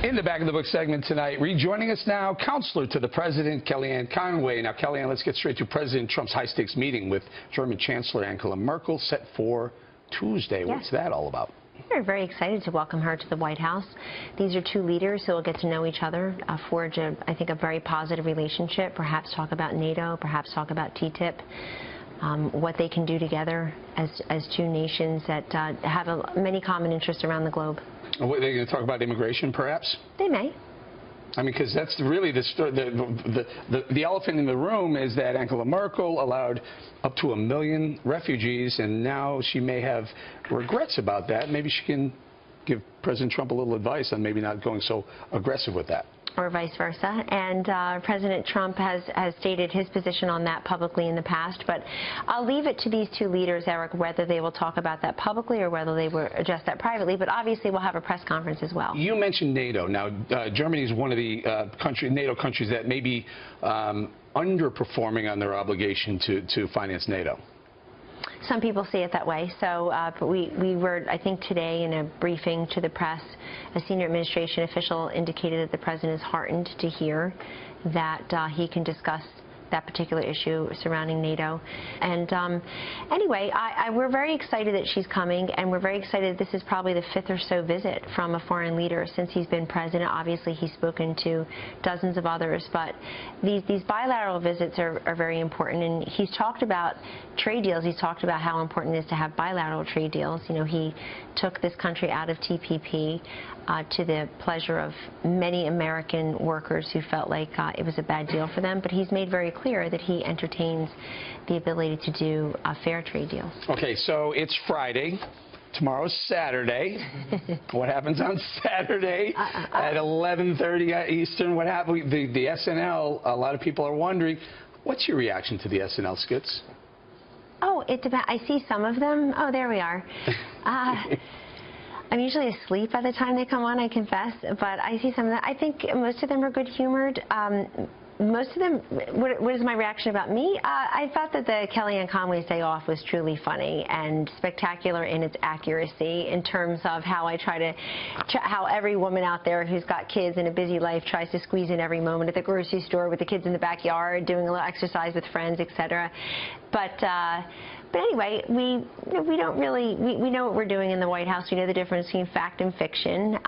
In the Back of the Book segment tonight, rejoining us now, counselor to the president, Kellyanne Conway. Now, Kellyanne, let's get straight to President Trump's high-stakes meeting with German Chancellor Angela Merkel set for Tuesday. Yes. What's that all about? We're very excited to welcome her to the White House. These are two leaders who will get to know each other, forge, I think, a very positive relationship, perhaps talk about NATO, perhaps talk about TTIP, what they can do together as two nations that have many common interests around the globe. Are they going to talk about immigration, perhaps? They may. I mean, because that's really the elephant in the room is that Angela Merkel allowed up to 1 million refugees, and now she may have regrets about that. Maybe she can give President Trump a little advice on maybe not going so aggressive with that. Or vice versa. And President Trump has stated his position on that publicly in the past. But I'll leave it to these two leaders, Eric, whether they will talk about that publicly or whether they will address that privately. But obviously, we'll have a press conference as well. You mentioned NATO. Now, Germany is one of the NATO countries that may be underperforming on their obligation to finance NATO. Some people see it that way. So but we were, I think today in a briefing to the press, a senior administration official indicated that the president is heartened to hear that he can discuss that particular issue surrounding NATO. And anyway, we're very excited that she's coming, and we're very excited this is probably the 5th or so visit from a foreign leader since he's been president. Obviously, he's spoken to dozens of others, but these bilateral visits are very important. And he's talked about trade deals. He's talked about how important it is to have bilateral trade deals. You know, he took this country out of TPP to the pleasure of many American workers who felt like it was a bad deal for them, but he's made very clear that he entertains the ability to do fair trade deals. Okay, so it's Friday. Tomorrow's Saturday. What happens on Saturday at 11:30 Eastern? What happened? The SNL, a lot of people are wondering, what's your reaction to the SNL skits? Oh, it depends. I see some of them. Oh, there we are. I'm usually asleep by the time they come on, I confess, but I see some of them. I think most of them are good-humored. Most of them, what is my reaction about me? I thought that the Kellyanne Conway's Day Off was truly funny and spectacular in its accuracy in terms of how I how every woman out there who's got kids in a busy life tries to squeeze in every moment at the grocery store with the kids in the backyard, doing a little exercise with friends, etc. But anyway, we know what we're doing in the White House. We know the difference between fact and fiction.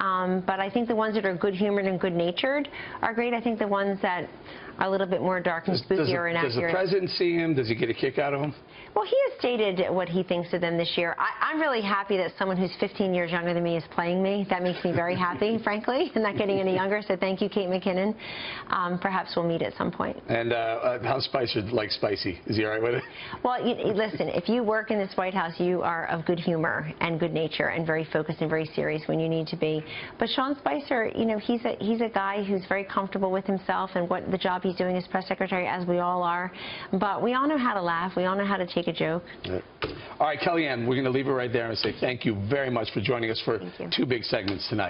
But I think the ones that are good-humored and good-natured are great. I think the ones that are a little bit more dark and spooky or inaccurate. Does the president see him? Does he get a kick out of him? Well, he has stated what he thinks of them this year. I'm really happy that someone who's 15 years younger than me is playing me. That makes me very happy, frankly. I'm not getting any younger, so thank you, Kate McKinnon. Perhaps we'll meet at some point. And how's Spicer like spicy? Is he all right with it? Well, listen, if you work in this White House, you are of good humor and good nature and very focused and very serious when you need to be. But Sean Spicer, you know, he's a guy who's very comfortable with himself and what the job he's doing as press secretary, as we all are. But we all know how to laugh. We all know how to take a joke. All right, Kellyanne, we're going to leave it right there and say thank you very much for joining us for two big segments tonight.